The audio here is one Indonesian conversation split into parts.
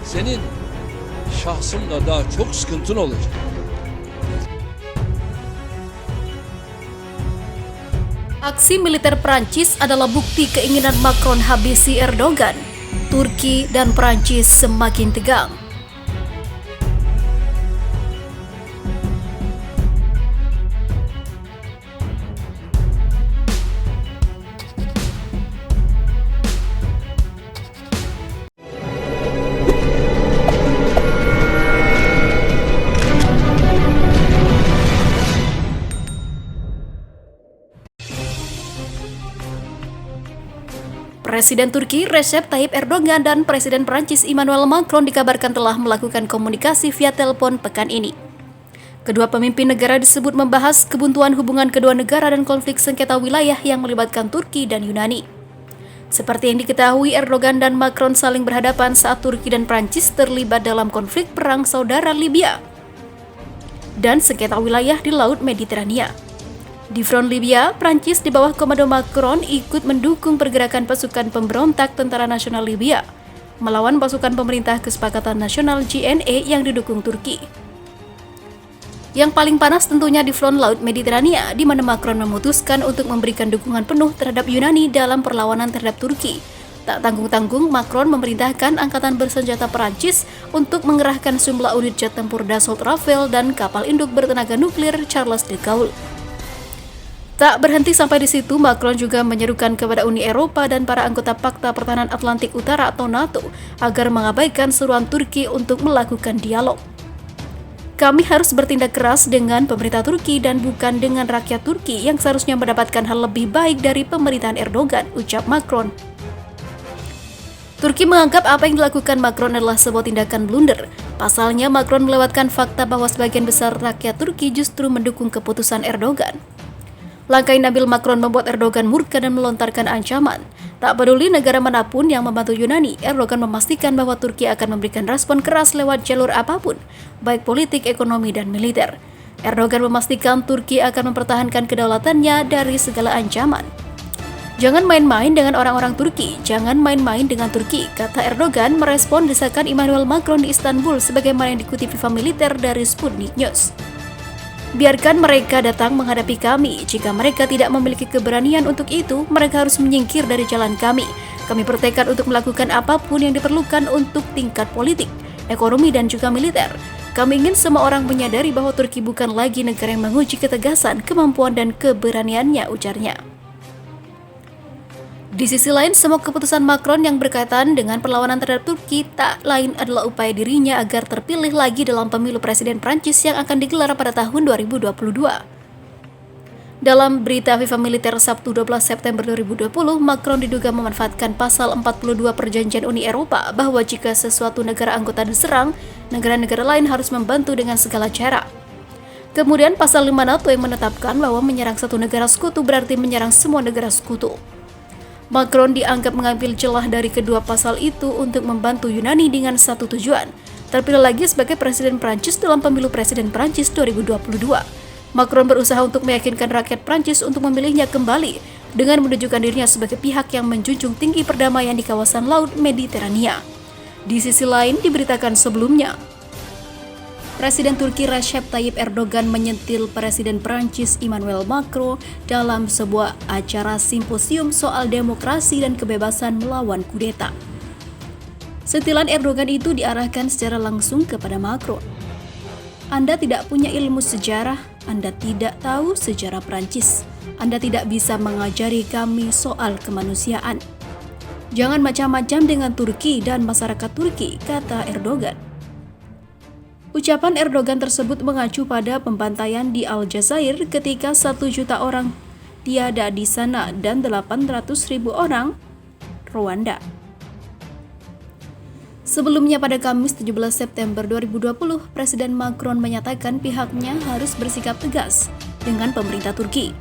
senin şahsınla daha çok sıkıntın olacak. Aksi militer Prancis adalah bukti keinginan Macron habisi Erdogan. Turki dan Prancis semakin tegang. Presiden Turki Recep Tayyip Erdogan dan Presiden Prancis Emmanuel Macron dikabarkan telah melakukan komunikasi via telepon pekan ini. Kedua pemimpin negara disebut membahas kebuntuan hubungan kedua negara dan konflik sengketa wilayah yang melibatkan Turki dan Yunani. Seperti yang diketahui, Erdogan dan Macron saling berhadapan saat Turki dan Prancis terlibat dalam konflik perang saudara Libya dan sengketa wilayah di Laut Mediterania. Di front Libya, Prancis di bawah komando Macron ikut mendukung pergerakan pasukan pemberontak Tentara Nasional Libya melawan pasukan pemerintah Kesepakatan Nasional GNA yang didukung Turki. Yang paling panas tentunya di front Laut Mediterania, di mana Macron memutuskan untuk memberikan dukungan penuh terhadap Yunani dalam perlawanan terhadap Turki. Tak tanggung-tanggung, Macron memerintahkan angkatan bersenjata Prancis untuk mengerahkan sejumlah unit jet tempur Dassault Rafale dan kapal induk bertenaga nuklir Charles de Gaulle. Tak berhenti sampai di situ, Macron juga menyerukan kepada Uni Eropa dan para anggota Pakta Pertahanan Atlantik Utara atau NATO agar mengabaikan seruan Turki untuk melakukan dialog. Kami harus bertindak keras dengan pemerintah Turki dan bukan dengan rakyat Turki yang seharusnya mendapatkan hal lebih baik dari pemerintahan Erdogan, ucap Macron. Turki menganggap apa yang dilakukan Macron adalah sebuah tindakan blunder. Pasalnya, Macron melewatkan fakta bahwa sebagian besar rakyat Turki justru mendukung keputusan Erdogan. Langkah Nabil Macron membuat Erdogan murka dan melontarkan ancaman. Tak peduli negara manapun yang membantu Yunani, Erdogan memastikan bahwa Turki akan memberikan respon keras lewat jalur apapun, baik politik, ekonomi, dan militer. Erdogan memastikan Turki akan mempertahankan kedaulatannya dari segala ancaman. Jangan main-main dengan orang-orang Turki, jangan main-main dengan Turki, kata Erdogan merespon desakan Emmanuel Macron di Istanbul sebagaimana yang dikutip Viva Militer dari Sputnik News. Biarkan mereka datang menghadapi kami. Jika mereka tidak memiliki keberanian untuk itu, mereka harus menyingkir dari jalan kami. Kami bertekad untuk melakukan apapun yang diperlukan untuk tingkat politik, ekonomi, dan juga militer. Kami ingin semua orang menyadari bahwa Turki bukan lagi negara yang menguji ketegasan, kemampuan, dan keberaniannya, ujarnya. Di sisi lain, semua keputusan Macron yang berkaitan dengan perlawanan terhadap Turki tak lain adalah upaya dirinya agar terpilih lagi dalam pemilu presiden Prancis yang akan digelar pada tahun 2022. Dalam berita Viva Militer Sabtu 12 September 2020, Macron diduga memanfaatkan pasal 42 Perjanjian Uni Eropa bahwa jika sesuatu negara anggota diserang, negara-negara lain harus membantu dengan segala cara. Kemudian pasal 5 NATO yang menetapkan bahwa menyerang satu negara sekutu berarti menyerang semua negara sekutu. Macron dianggap mengambil celah dari kedua pasal itu untuk membantu Yunani dengan satu tujuan, terpilih lagi sebagai Presiden Prancis dalam pemilu Presiden Prancis 2022. Macron berusaha untuk meyakinkan rakyat Prancis untuk memilihnya kembali dengan menunjukkan dirinya sebagai pihak yang menjunjung tinggi perdamaian di kawasan Laut Mediterania. Di sisi lain, diberitakan sebelumnya, Presiden Turki Recep Tayyip Erdogan menyentil Presiden Prancis Emmanuel Macron dalam sebuah acara simposium soal demokrasi dan kebebasan melawan kudeta. Sentilan Erdogan itu diarahkan secara langsung kepada Macron. Anda tidak punya ilmu sejarah, Anda tidak tahu sejarah Prancis. Anda tidak bisa mengajari kami soal kemanusiaan. Jangan macam-macam dengan Turki dan masyarakat Turki, kata Erdogan. Ucapan Erdogan tersebut mengacu pada pembantaian di Aljazair ketika 1 juta orang tiada di sana dan 800.000 orang Rwanda. Sebelumnya pada Kamis 17 September 2020, Presiden Macron menyatakan pihaknya harus bersikap tegas dengan pemerintah Turki,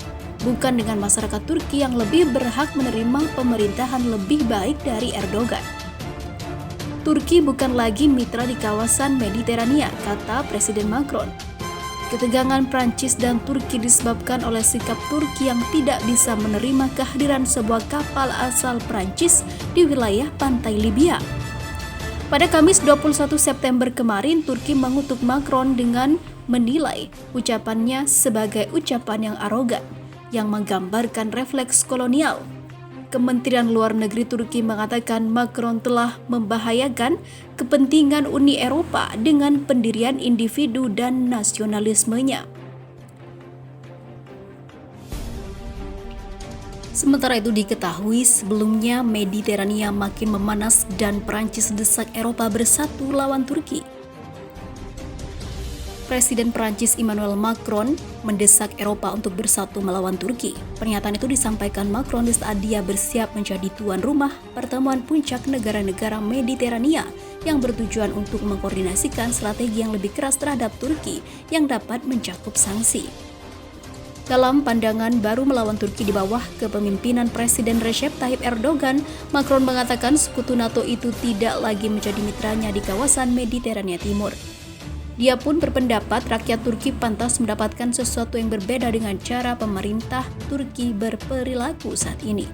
bukan dengan masyarakat Turki yang lebih berhak menerima pemerintahan lebih baik dari Erdogan. Turki bukan lagi mitra di kawasan Mediterania, kata Presiden Macron. Ketegangan Prancis dan Turki disebabkan oleh sikap Turki yang tidak bisa menerima kehadiran sebuah kapal asal Prancis di wilayah pantai Libya. Pada Kamis 21 September kemarin, Turki mengutuk Macron dengan menilai ucapannya sebagai ucapan yang arogan, yang menggambarkan refleks kolonial. Kementerian Luar Negeri Turki mengatakan Macron telah membahayakan kepentingan Uni Eropa dengan pendirian individu dan nasionalismenya. Sementara itu diketahui sebelumnya Mediterania makin memanas dan Prancis desak Eropa bersatu lawan Turki. Presiden Prancis Emmanuel Macron mendesak Eropa untuk bersatu melawan Turki. Pernyataan itu disampaikan Macron di saat dia bersiap menjadi tuan rumah pertemuan puncak negara-negara Mediterania yang bertujuan untuk mengkoordinasikan strategi yang lebih keras terhadap Turki yang dapat mencakup sanksi. Dalam pandangan baru melawan Turki di bawah kepemimpinan Presiden Recep Tayyip Erdogan, Macron mengatakan sekutu NATO itu tidak lagi menjadi mitranya di kawasan Mediterania Timur. Dia pun berpendapat rakyat Turki pantas mendapatkan sesuatu yang berbeda dengan cara pemerintah Turki berperilaku saat ini.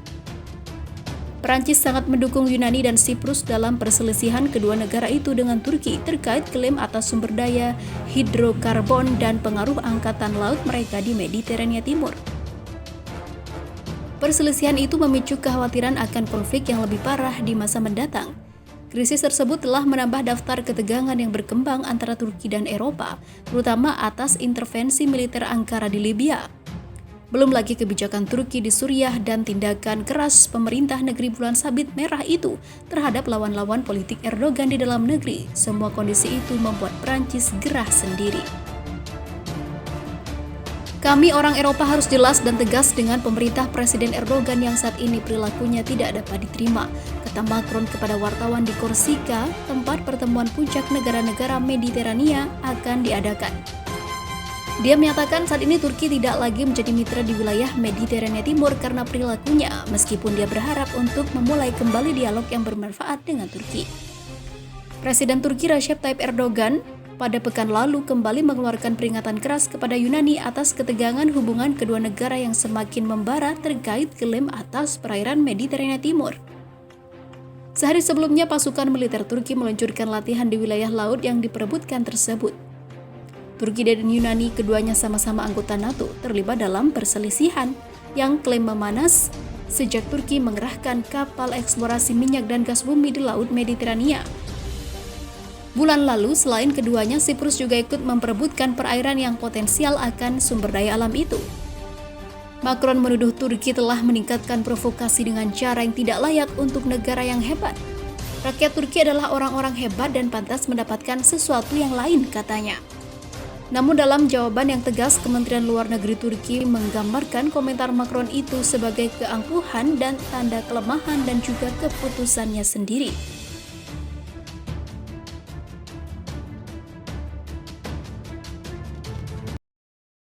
Perancis sangat mendukung Yunani dan Siprus dalam perselisihan kedua negara itu dengan Turki terkait klaim atas sumber daya hidrokarbon dan pengaruh angkatan laut mereka di Mediterania Timur. Perselisihan itu memicu kekhawatiran akan konflik yang lebih parah di masa mendatang. Krisis tersebut telah menambah daftar ketegangan yang berkembang antara Turki dan Eropa, terutama atas intervensi militer Ankara di Libya. Belum lagi kebijakan Turki di Suriah dan tindakan keras pemerintah negeri bulan sabit merah itu terhadap lawan-lawan politik Erdogan di dalam negeri. Semua kondisi itu membuat Prancis gerah sendiri. Kami orang Eropa harus jelas dan tegas dengan pemerintah Presiden Erdogan yang saat ini perilakunya tidak dapat diterima, kata Macron kepada wartawan di Korsika, tempat pertemuan puncak negara-negara Mediterania akan diadakan. Dia menyatakan saat ini Turki tidak lagi menjadi mitra di wilayah Mediterania Timur karena perilakunya, meskipun dia berharap untuk memulai kembali dialog yang bermanfaat dengan Turki. Presiden Turki Recep Tayyip Erdogan pada pekan lalu kembali mengeluarkan peringatan keras kepada Yunani atas ketegangan hubungan kedua negara yang semakin membara terkait klaim atas perairan Mediterania Timur. Sehari sebelumnya, pasukan militer Turki meluncurkan latihan di wilayah laut yang diperebutkan tersebut. Turki dan Yunani keduanya sama-sama anggota NATO terlibat dalam perselisihan yang klaim memanas sejak Turki mengerahkan kapal eksplorasi minyak dan gas bumi di Laut Mediterania. Bulan lalu, selain keduanya, Siprus juga ikut memperebutkan perairan yang potensial akan sumber daya alam itu. Macron menuduh Turki telah meningkatkan provokasi dengan cara yang tidak layak untuk negara yang hebat. Rakyat Turki adalah orang-orang hebat dan pantas mendapatkan sesuatu yang lain, katanya. Namun dalam jawaban yang tegas, Kementerian Luar Negeri Turki menggambarkan komentar Macron itu sebagai keangkuhan dan tanda kelemahan dan juga keputusannya sendiri.